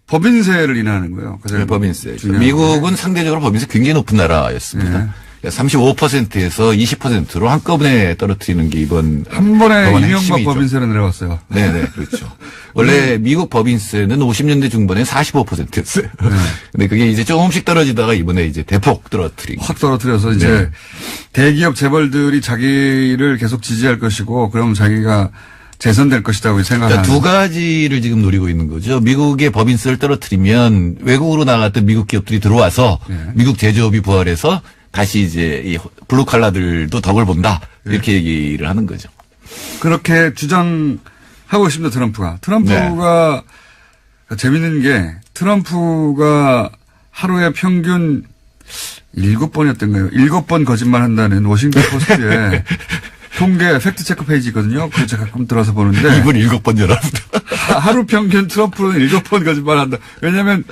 법인세를 인하는 거예요. 네, 법인세. 중요한 미국은 상대적으로 법인세 굉장히 높은 나라였습니다. 35%에서 20%로 한꺼번에 떨어뜨리는 게 이번 한 번에 법안의 이명박 핵심이죠. 법인세를 내려왔어요. 네네, 그렇죠. 원래 미국 법인세는 50년대 중반에 45%였어요. 근데 그게 이제 조금씩 떨어지다가 이번에 이제 대폭 떨어뜨린. 확 떨어뜨려서 이제 네. 대기업 재벌들이 자기를 계속 지지할 것이고 그러면 자기가 재선될 것이라고 생각하는. 그러니까 두 가지를 지금 노리고 있는 거죠. 미국의 법인세를 떨어뜨리면 외국으로 나갔던 미국 기업들이 들어와서 미국 제조업이 부활해서 다시 이제 이 블루 칼라들도 덕을 본다. 이렇게 얘기를 하는 거죠. 그렇게 주장하고 있습니다. 트럼프가 재밌는 게 트럼프가 하루에 평균 7번이었던가요? 7번 거짓말 한다는 워싱턴 포스트에 통계 팩트체크 페이지 있거든요. 그거 제가 가끔 들어서 보는데. 이분 7번 열합니다. 하루 평균 트럼프는 7번 거짓말 한다. 왜냐면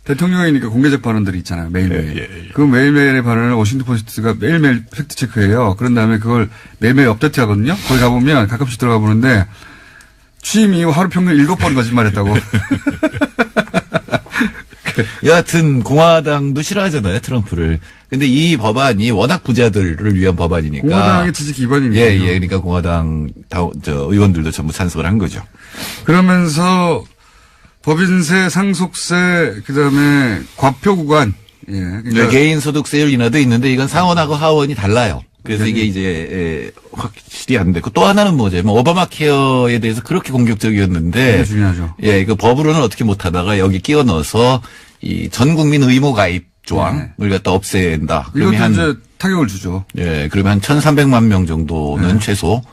대통령이니까 공개적 발언들이 있잖아요. 매일매일. 그 매일매일의 발언을 워싱턴 포스트가 매일매일 팩트체크해요. 그런 다음에 그걸 매일매일 업데이트 하거든요. 거기 가보면 가끔씩 들어가 보는데 취임 이후 하루 평균 7번 거짓말 했다고. 여하튼 공화당도 싫어하잖아요. 트럼프를. 근데 이 법안이 워낙 부자들을 위한 법안이니까. 공화당의 지지 기반이니까. 예. 그러니까 공화당 의원들도 전부 찬성을 한 거죠. 그러면서 법인세, 상속세, 그다음에 과표 구간. 예. 그러니까 개인 소득세율 인하도 있는데 이건 상원하고 하원이 달라요. 그래서 이게 이제 확실히 안 되고 또 하나는 뭐냐면 오바마 케어에 대해서 그렇게 공격적이었는데 되게 중요하죠. 예, 그 법으로는 어떻게 못하다가 여기 끼워 넣어서 이 전 국민 의무 가입 조항을 갖다 없앤다. 이것도 그러면 이제 타격을 주죠. 예, 그러면 한 1,300만 명 정도는 최소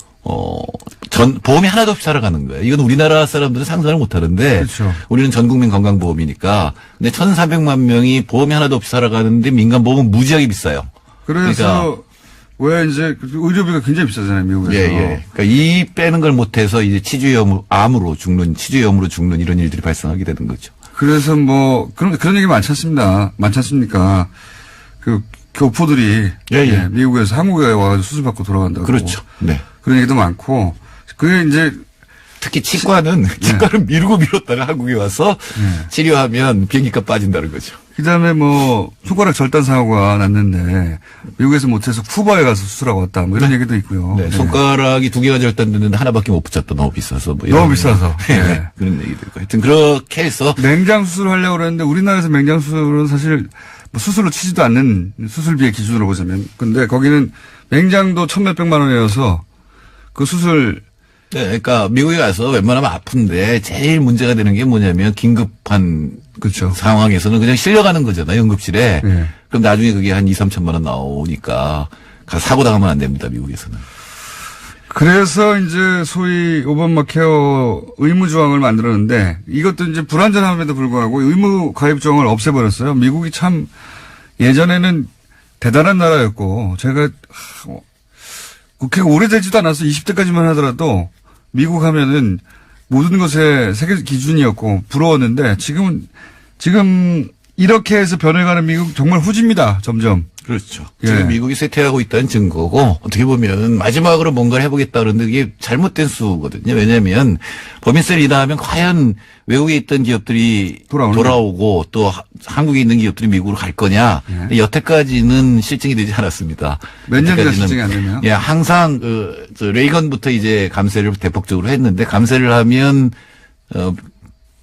보험이 하나도 없이 살아가는 거예요. 이건 우리나라 사람들은 상상을 못 하는데. 그렇죠. 우리는 전 국민 건강보험이니까. 근데 1,400만 명이 보험이 하나도 없이 살아가는데 민간보험은 무지하게 비싸요. 그래서 왜 이제 의료비가 굉장히 비싸잖아요, 미국에서. 예. 그러니까 이 빼는 걸 못해서 이제 치주염으로 죽는 이런 일들이 발생하게 되는 거죠. 그래서 뭐 그런 얘기 많지 않습니까? 그 교포들이 예. 미국에서 한국에 와서 수술 받고 돌아간다고. 그렇죠. 네. 그런 얘기도 많고 그게 이제 특히 치과는 미루고 미뤘다가 한국에 와서 치료하면 비행기값 빠진다는 거죠. 그다음에 뭐 손가락 절단 사고가 났는데 미국에서 못해서 쿠바에 가서 수술하고 왔다 뭐 이런 얘기도 있고요. 네, 손가락이 2개가 절단됐는데 하나밖에 못 붙였다. 너무 비싸서. 뭐 너무 비싸서. 네. 그런 얘기도 있고. 하여튼 그렇게 해서 맹장 수술을 하려고 그랬는데 우리나라에서 맹장 수술은 사실 뭐 수술로 치지도 않는 수술비의 기준으로 보자면. 근데 거기는 맹장도 1,몇백만 원이어서 그 수술. 네, 그러니까 미국에 가서 웬만하면 아픈데 제일 문제가 되는 게 뭐냐면 긴급한 그렇죠. 상황에서는 그냥 실려가는 거잖아요. 응급실에. 네. 그럼 나중에 그게 한 2, 3천만 원 나오니까 가서 사고 당하면 안 됩니다. 미국에서는. 그래서 이제 소위 오바마 케어 의무 조항을 만들었는데 이것도 이제 불완전함에도 불구하고 의무 가입 조항을 없애버렸어요. 미국이 참 예전에는 대단한 나라였고 제가 국회가 오래되지도 않아서 20대까지만 하더라도 미국 하면은 모든 것에 세계 기준이었고 부러웠는데 지금 이렇게 해서 변해가는 미국 정말 후집니다. 점점. 그렇죠. 예. 지금 미국이 쇠퇴하고 있다는 증거고 어떻게 보면 마지막으로 뭔가를 해보겠다 그러는데 이게 잘못된 수거든요. 왜냐하면 법인세를 인하하면 과연 외국에 있던 기업들이 돌아오고 또 한국에 있는 기업들이 미국으로 갈 거냐. 예. 여태까지는 실증이 되지 않았습니다. 몇 년이나 실증이 안 되면? 예, 항상 레이건부터 이제 감세를 대폭적으로 했는데 감세를 하면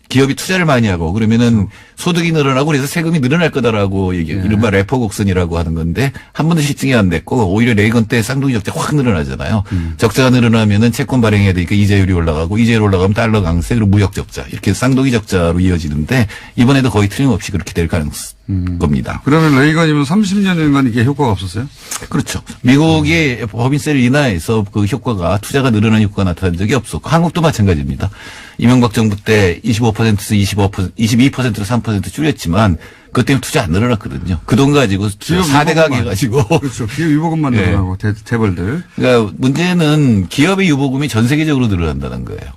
기업이 투자를 많이 하고 그러면은 소득이 늘어나고 그래서 세금이 늘어날 거다라고 얘기해요. 이른바 레퍼 곡선이라고 하는 건데 한 번도 실증이 안 됐고 오히려 레이건 때 쌍둥이 적자 확 늘어나잖아요. 적자가 늘어나면은 채권 발행해야 되니까 이자율이 올라가고 이자율 올라가면 달러 강세 그리고 무역 적자 이렇게 쌍둥이 적자로 이어지는데 이번에도 거의 틀림없이 그렇게 될 겁니다. 그러면 레이건이면 30년간 이게 효과가 없었어요? 그렇죠. 미국의 법인세를 인하해서 그 효과가 투자가 늘어난 효과가 나타난 적이 없었고 한국도 마찬가지입니다. 이명박 정부 때 25%에서 22%로 3% 줄였지만 그것 때문에 투자 안 늘어났거든요. 그 돈 가지고 4대 가게 가지고. 그렇죠. 기업 유보금만 네. 늘어나고 재벌들. 그러니까 문제는 기업의 유보금이 전 세계적으로 늘어난다는 거예요.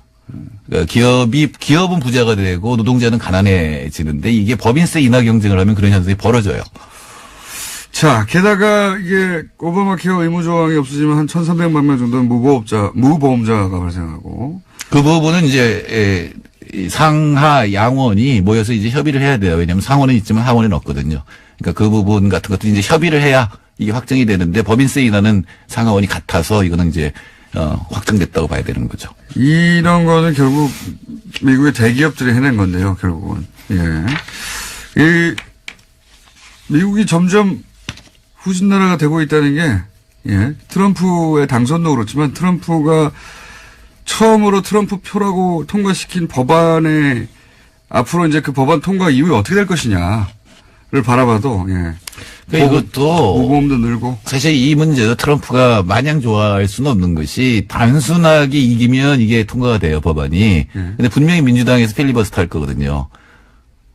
그러니까 기업은 부자가 되고 노동자는 가난해지는데 이게 법인세 인하 경쟁을 하면 그런 현상이 벌어져요. 자, 게다가 이게 오바마 케어 의무 조항이 없어지면 한 1,300만 명 정도는 무보험자가 발생하고. 그 부분은 이제 상하 양원이 모여서 이제 협의를 해야 돼요. 왜냐하면 상원은 있지만 하원은 없거든요. 그러니까 그 부분 같은 것도 이제 협의를 해야 이게 확정이 되는데 법인세 인하는 상하원이 같아서 이거는 이제 확정됐다고 봐야 되는 거죠. 이런 거는 결국 미국의 대기업들이 해낸 건데요. 결국은. 예. 미국이 점점 후진 나라가 되고 있다는 게 트럼프의 당선도 그렇지만 트럼프가 처음으로 트럼프 표라고 통과시킨 법안에 앞으로 이제 그 법안 통과 이후에 어떻게 될 것이냐를 바라봐도 그러니까 이것도 무보험도 늘고 사실 이 문제도 트럼프가 마냥 좋아할 수는 없는 것이 단순하게 이기면 이게 통과가 돼요 법안이. 근데 분명히 민주당에서 필리버스터 할 거거든요.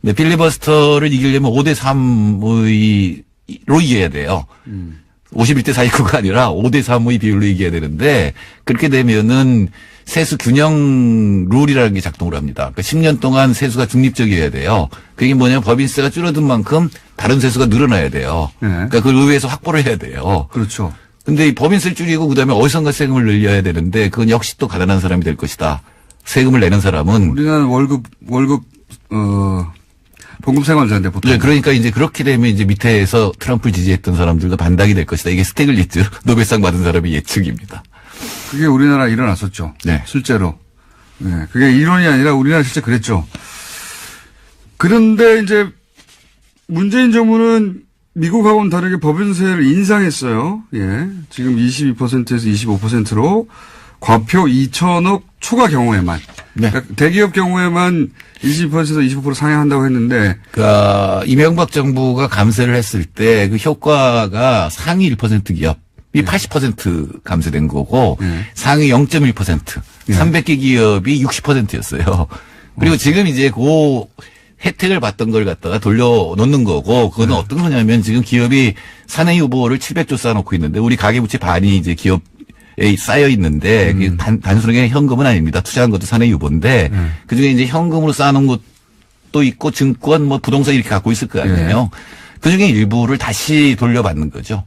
근데 필리버스터를 이기려면 5대 3로 이겨야 돼요. 51대 49가 아니라 5대 3의 비율로 이겨야 되는데 그렇게 되면은 세수 균형 룰이라는 게 작동을 합니다. 그러니까 10년 동안 세수가 중립적이어야 돼요. 그게 뭐냐면 법인세가 줄어든 만큼 다른 세수가 늘어나야 돼요. 그러니까 그걸 의회에서 확보를 해야 돼요. 그렇죠. 근데 이 법인세를 줄이고 그다음에 어디선가 세금을 늘려야 되는데 그건 역시 또 가난한 사람이 될 것이다. 세금을 내는 사람은 우리나라는 월급 봉급 생활자인데 보통. 네, 그러니까 이제 그렇게 되면 이제 밑에서 트럼프를 지지했던 사람들도 반박이 될 것이다. 이게 스티글리츠 노벨상 받은 사람의 예측입니다. 그게 우리나라 일어났었죠. 네. 실제로. 네. 그게 이론이 아니라 우리나라 실제 그랬죠. 그런데 이제 문재인 정부는 미국하고는 다르게 법인세를 인상했어요. 예. 지금 22%에서 25%로 과표 2천억 초과 경우에만. 네. 그러니까 대기업 경우에만 20%에서 25% 상향한다고 했는데. 그러니까 이명박 정부가 감세를 했을 때 그 효과가 상위 1% 기업이 80% 감세된 거고 상위 0.1% 300개 기업이 60%였어요. 그리고 지금 이제 그 혜택을 받던 걸 갖다가 돌려놓는 거고 그거는 어떤 거냐면 지금 기업이 사내 유보를 700조 쌓아놓고 있는데 우리 가계부채 반이 이제 기업 에 쌓여 있는데 단순하게 현금은 아닙니다. 투자한 것도 사내 유보인데 그중에 이제 현금으로 쌓아놓은 것도 있고 증권 뭐 부동산 이렇게 갖고 있을 거 아니에요. 그중에 일부를 다시 돌려받는 거죠.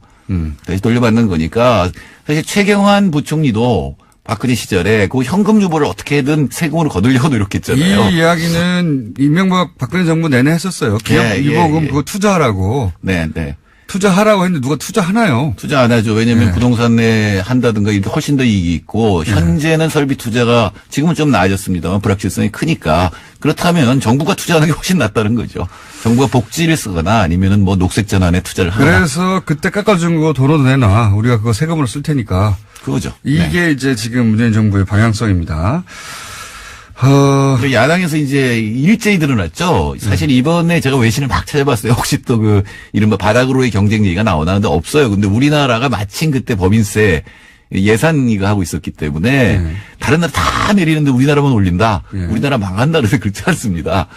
다시 돌려받는 거니까 사실 최경환 부총리도 박근혜 시절에 그 현금 유보를 어떻게든 세금으로 거두려고 노력했잖아요. 이 이야기는 이명박 박근혜 정부 내내 했었어요. 기업 유보금 그거 투자하라고. 네, 네. 투자하라고 했는데 누가 투자하나요? 투자 안 하죠. 왜냐하면 네. 부동산에 한다든가 이렇게 훨씬 더 이익이 있고 현재는 설비 투자가 지금은 좀 나아졌습니다만 불확실성이 크니까 그렇다면 정부가 투자하는 게 훨씬 낫다는 거죠. 정부가 복지를 쓰거나 아니면은 뭐 녹색 전환에 투자를 하거나. 그래서 그때 깎아준 거 돈으로 내놔. 우리가 그거 세금으로 쓸 테니까. 그거죠. 이게 네. 이제 지금 문재인 정부의 방향성입니다. 야당에서 이제 일제히 드러났죠. 사실 이번에 제가 외신을 막 찾아봤어요. 혹시 또 그 이른바 바닥으로의 경쟁 얘기가 나오나 근데 없어요. 근데 우리나라가 마침 그때 법인세 예산 이거 하고 있었기 때문에 다른 나라 다 내리는데 우리나라만 올린다. 우리나라 망한다 그래서 그렇지 않습니다.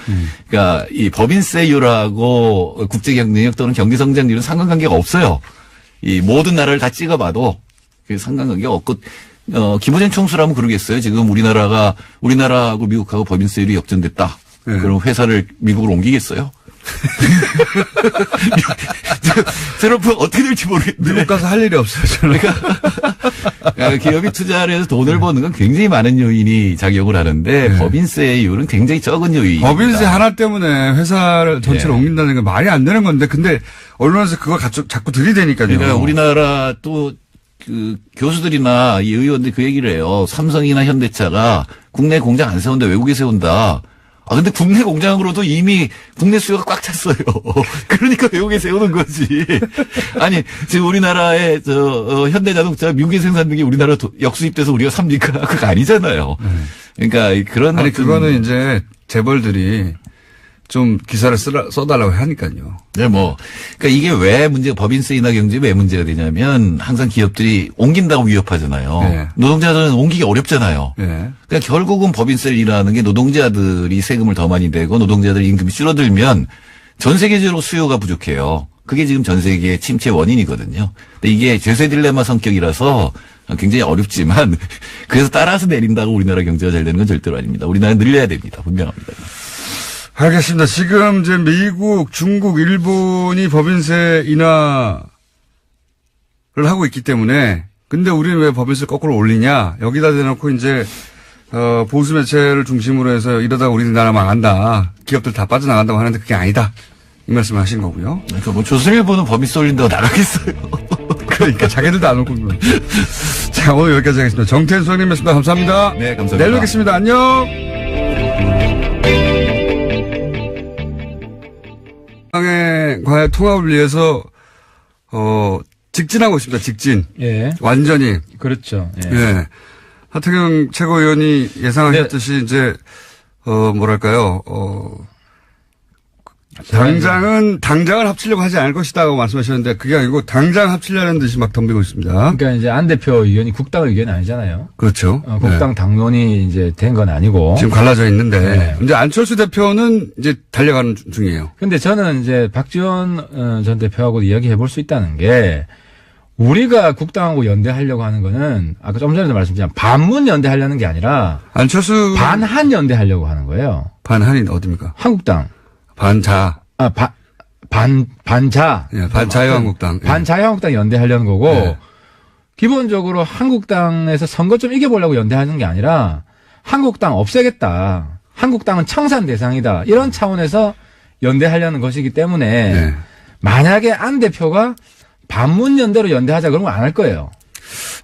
그러니까 이 법인세율하고 국제 경쟁력 또는 경제 성장률은 상관관계가 없어요. 이 모든 나라를 다 찍어봐도 그 상관관계가 없고 김어준 총수라면 그러겠어요. 지금 우리나라하고 미국하고 법인세율이 역전됐다. 네. 그럼 회사를 미국으로 옮기겠어요? 트럼프 어떻게 될지 모르겠는데. 미국 가서 할 일이 없어요. 저는. 그러니까 기업이 투자를 해서 돈을 버는 건 굉장히 많은 요인이 작용을 하는데 네. 법인세율은 굉장히 적은 요인입니다. 법인세 하나 때문에 회사를 전체를 예. 옮긴다는 게 말이 안 되는 건데 근데 언론에서 그걸 자꾸 들이대니까요. 그러니까 우리나라 또 그 교수들이나 이 의원들이 그 얘기를 해요. 삼성이나 현대차가 국내 공장 안 세운다 외국에 세운다. 아 근데 국내 공장으로도 이미 국내 수요가 꽉 찼어요. 그러니까 외국에 세우는 거지. 아니 지금 우리나라의 현대자동차 미국에 생산된 게 우리나라 역수입돼서 우리가 삽니까? 그거 아니잖아요. 그러니까 그런 아니 그거는 이제 재벌들이 좀 기사를 써달라고 하니까요. 네, 그러니까 이게 왜 법인세 인하 경제에 왜 문제가 되냐면 항상 기업들이 옮긴다고 위협하잖아요. 네. 노동자들은 옮기기 어렵잖아요. 예. 그러니까 결국은 법인세를 인하하는 게 노동자들이 세금을 더 많이 내고 노동자들 임금이 줄어들면 전 세계적으로 수요가 부족해요. 그게 지금 전 세계의 침체 원인이거든요. 근데 이게 죄세 딜레마 성격이라서 굉장히 어렵지만 그래서 따라서 내린다고 우리나라 경제가 잘 되는 건 절대로 아닙니다. 우리나라는 늘려야 됩니다. 분명합니다. 알겠습니다. 지금 이제 미국, 중국, 일본이 법인세 인하를 하고 있기 때문에 근데 우리는 왜 법인세 거꾸로 올리냐? 여기다 대놓고 이제 보수 매체를 중심으로 해서 이러다가 우리나라 망한다. 기업들 다 빠져나간다고 하는데 그게 아니다. 이 말씀을 하신 거고요. 그러니까 조선일보는 법인세 올린다고 나가겠어요. 그러니까 자기들도 안 올 거고. 자, 오늘 여기까지 하겠습니다. 정태현 소장님이었습니다. 감사합니다. 네, 감사합니다. 내일 뵙겠습니다. 안녕. 과의 통합을 위해서 직진하고 있습니다. 직진. 예. 완전히. 그렇죠. 예. 예. 하태경 최고위원이 예상하셨듯이 이제 뭐랄까요? 당장은 합치려고 하지 않을 것이다고 말씀하셨는데 그게 아니고 당장 합치려는 듯이 막 덤비고 있습니다. 그러니까 이제 안 대표 의견이 국당 의견이 아니잖아요. 그렇죠. 국당 당론이 이제 된 건 아니고. 지금 갈라져 있는데 네. 이제 안철수 대표는 이제 달려가는 중이에요. 근데 저는 이제 박지원 전 대표하고 이야기해 볼 수 있다는 게 우리가 국당하고 연대하려고 하는 거는 아까 좀 전에도 말씀드렸지만 반문 연대하려는 게 아니라 안철수 반한 연대하려고 하는 거예요. 반한이 어디입니까? 한국당. 반자. 반자. 예, 반자유한국당. 예. 반자유한국당 연대하려는 거고 예. 기본적으로 한국당에서 선거 좀 이겨보려고 연대하는 게 아니라 한국당 없애겠다. 한국당은 청산 대상이다. 이런 차원에서 연대하려는 것이기 때문에 예. 만약에 안 대표가 반문 연대로 연대하자 그러면 안 할 거예요.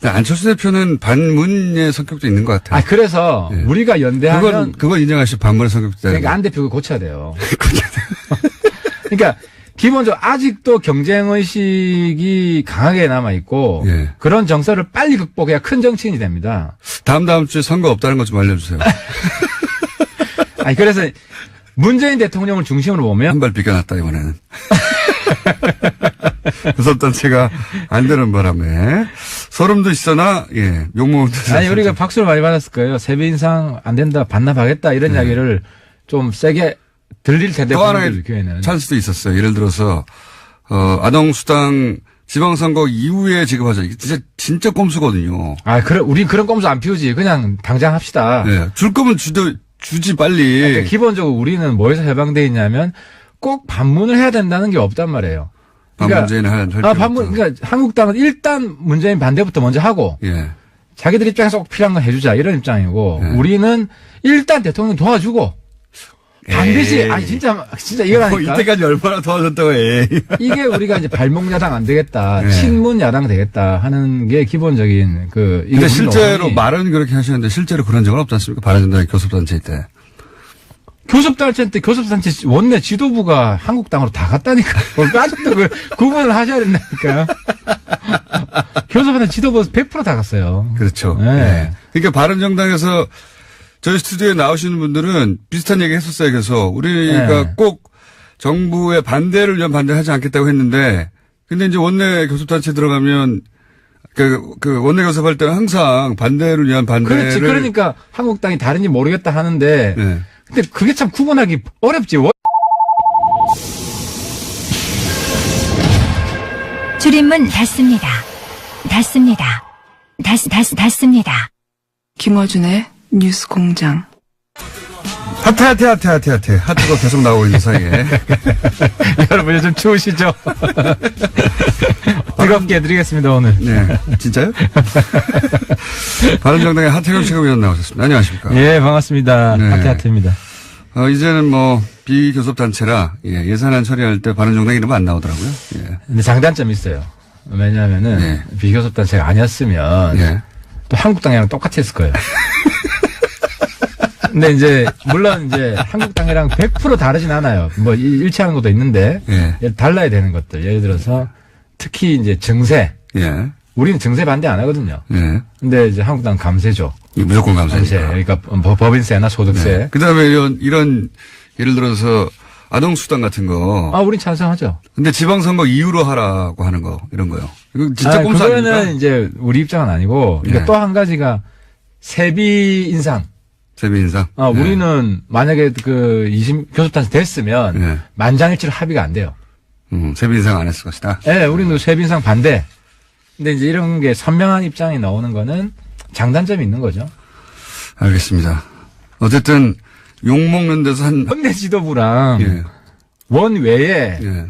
안철수 대표는 반문의 성격도 있는 것 같아요. 그래서 예. 우리가 연대하면 그건 인정하시고 반문의 성격도 있다. 그러니까 안 대표가 고쳐야 돼요. 그러니까 기본적으로 아직도 경쟁의식이 강하게 남아있고 예. 그런 정서를 빨리 극복해야 큰 정치인이 됩니다. 다음 주에 선거 없다는 것 좀 알려주세요. 그래서 문재인 대통령을 중심으로 보면 한 발 비껴놨다 이번에는. 구섭단체가 안 되는 바람에 소름도 있으나 욕먹은 듯이. 아니 우리가 박수를 많이 받았을 거예요. 세배 인상 안 된다 반납하겠다 이런 이야기를 좀 세게 들릴 텐데 또 하나의 교회는 찬스도 있었어요. 예를 들어서 아동수당 지방선거 이후에 지급하자. 이게 진짜 꼼수거든요. 그래 우린 그런 꼼수 안 피우지. 그냥 당장 합시다. 네. 줄 거면 주지 빨리. 그러니까 기본적으로 우리는 뭐에서 해방돼 있냐면 꼭 반문을 해야 된다는 게 없단 말이에요. 반문재인 할 반문. 그러니까 한국당은 일단 문재인 반대부터 먼저 하고 예. 자기들 입장에서 꼭 필요한 건 해주자 이런 입장이고 우리는 일단 대통령 도와주고 반드시, 아니, 진짜 이거라니까. 이때까지 얼마나 도와줬다고 해. 이게 우리가 이제 발목야당 안 되겠다, 네. 친문야당 되겠다 하는 게 기본적인 근데 실제로 말은 그렇게 하시는데 실제로 그런 적은 없지 않습니까? 바른정당의 교섭단체 때. 교섭단체 때 교섭단체 원내 지도부가 한국당으로 다 갔다니까. 아직도 그 구분을 하셔야 된다니까. 교섭단체 지도부 100% 다 갔어요. 그렇죠. 네. 네. 그러니까 바른정당에서 저희 스튜디오에 나오시는 분들은 비슷한 얘기 했었어요. 그래서 우리가 네. 꼭 정부의 반대를 위한 반대를 하지 않겠다고 했는데 근데 이제 원내 교섭단체 들어가면 그 원내 교섭할 때는 항상 반대를 위한 반대를. 그렇지. 그러니까 한국당이 다른지 모르겠다 하는데 네. 근데 그게 참 구분하기 어렵지. 줄임문 닫습니다. 닫습니다. 닫습니다. 김어준의 뉴스 공장. 하트가 계속 나오고 있는 사이에. 여러분 요즘 추우시죠? 뜨겁게 해드리겠습니다 오늘. 네. 진짜요? 바른정당의 하태경 최고위원 나오셨습니다. 안녕하십니까? 예, 반갑습니다. 네. 하태입니다. 이제는 뭐 비교섭단체라 예산안 처리할 때 바른정당 이름 안 나오더라고요. 예. 근데 장단점이 있어요. 왜냐하면은 네. 비교섭단체가 아니었으면 예. 또 한국당이랑 똑같이 했을 거예요. 근데 이제 물론 이제 한국당이랑 100% 다르진 않아요. 뭐 일치하는 것도 있는데 예. 달라야 되는 것들. 예를 들어서 특히 이제 증세. 예. 우리는 증세 반대 안 하거든요. 예. 근데 이제 한국당 감세죠. 무조건 감세. 감사합니다. 그러니까 법인세나 소득세. 네. 그다음에 이런 예를 들어서 아동수당 같은 거. 아, 우린 찬성하죠. 근데 지방선거 이후로 하라고 하는 거 이런 거요. 이거 진짜 꼼수 아닙니까? 그거는 이제 우리 입장은 아니고. 그러니까 네. 또 한 가지가 세비 인상. 세비 인상. 우리는 만약에 교섭단체 됐으면 네. 만장일치로 합의가 안 돼요. 세비 인상 안 했을 것이다. 예, 우리는 세비 인상 반대. 근데 이제 이런 게 선명한 입장이 나오는 거는 장단점이 있는 거죠. 알겠습니다. 어쨌든 욕먹는 데서 원내 지도부랑 예. 원 외에 예.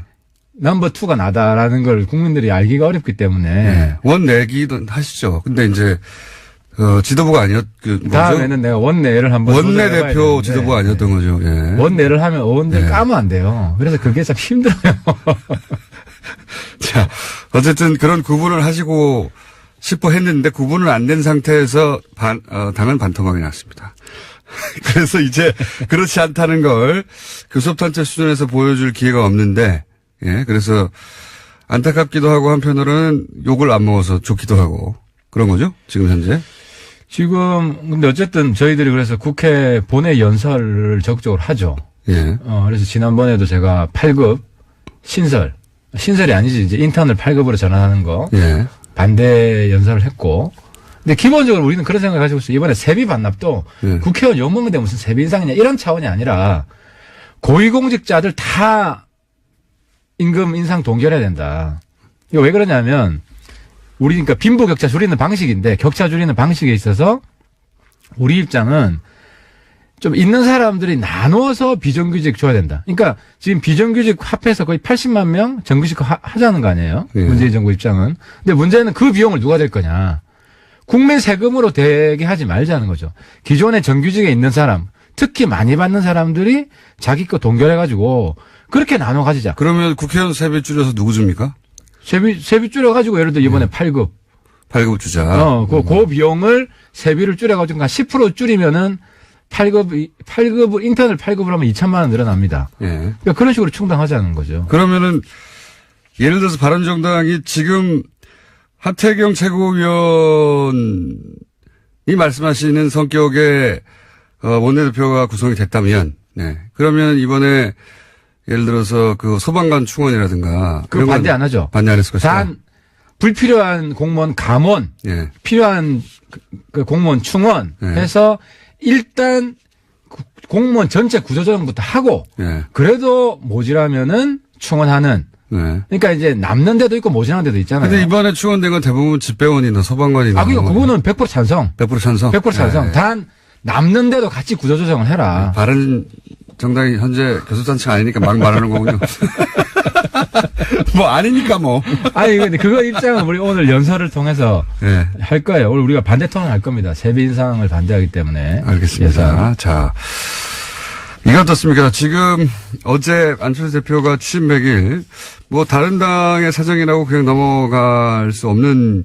넘버 2가 나다라는 걸 국민들이 알기가 어렵기 때문에 예. 원 내기도 하시죠. 근데 이제 지도부가 다음에는 내가 원내를 한번 원내 도전해봐야 대표 되는데. 지도부가 아니었던 거죠. 예. 원내를 하면 의원들 예. 까면 안 돼요. 그래서 그게 참 힘들어요. 자, 어쨌든 그런 구분을 하시고 싶어 했는데 구분을 안 된 상태에서 당은 반토막이 났습니다. 그래서 이제 그렇지 않다는 걸 교섭단체 수준에서 보여줄 기회가 없는데, 예, 그래서 안타깝기도 하고 한편으로는 욕을 안 먹어서 좋기도 하고 그런 거죠, 지금 현재? 근데 어쨌든 저희들이 그래서 국회 본회 연설을 적극적으로 하죠. 예. 그래서 지난번에도 제가 8급 신설이 아니지, 이제 인턴을 8급으로 전환하는 거. 예. 반대 연설을 했고. 근데 기본적으로 우리는 그런 생각을 가지고 있어요. 이번에 세비 반납도 예. 국회의원 욕먹는데 무슨 세비 인상이냐 이런 차원이 아니라 고위공직자들 다 임금 인상 동결해야 된다. 이거 왜 그러냐면 우리 그러니까 빈부격차 줄이는 방식인데 격차 줄이는 방식에 있어서 우리 입장은 좀 있는 사람들이 나눠서 비정규직 줘야 된다. 그러니까 지금 비정규직 합해서 거의 80만 명 정규직 하자는 거 아니에요? 예. 문재인 정부 입장은. 근데 문제는 그 비용을 누가 댈 거냐. 국민 세금으로 대게 하지 말자는 거죠. 기존에 정규직에 있는 사람, 특히 많이 받는 사람들이 자기 거 동결해가지고 그렇게 나눠 가지자. 그러면 국회의원 세비 줄여서 누구 줍니까? 세비 줄여가지고 예를 들어 이번에 8급. 8급 주자. 그 비용을 세비를 줄여가지고 한 10% 줄이면은 8급, 인턴을 8급을 하면 2천만 원 늘어납니다. 예. 그러니까 그런 식으로 충당하자는 거죠. 그러면은 예를 들어서 바른정당이 지금 하태경 최고위원이 말씀하시는 성격의 원내대표가 구성이 됐다면, 네. 그러면 이번에 예를 들어서 그 소방관 충원이라든가 그거 반대 안 하죠. 반대 안 했을 것이다. 단 불필요한 공무원 감원, 예. 필요한 그 공무원 충원 예. 해서 일단 공무원 전체 구조조정부터 하고 예. 그래도 모자라면은 충원하는. 네. 그러니까 이제 남는 데도 있고 모자란 데도 있잖아요. 근데 이번에 충원된 건 대부분 집배원이나 소방관이나. 그러니까 그거는 100% 찬성. 100% 찬성. 100% 찬성. 네. 단 남는 데도 같이 구조조정을 해라. 바른정당이 현재 교섭단체가 아니니까 막 말하는 거군요. 뭐 아니니까 뭐. 아니 근데 그거 입장은 우리 오늘 연설을 통해서 네. 할 거예요. 오늘 우리가 반대 토론을 할 겁니다. 세비 인상을 반대하기 때문에. 알겠습니다. 예산. 자, 이거 어떻습니까? 지금 어제 안철수 대표가 취임 100일, 뭐 다른 당의 사정이라고 그냥 넘어갈 수 없는,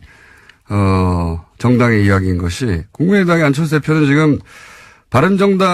정당의 이야기인 것이, 국민의당의 안철수 대표는 지금 바른정당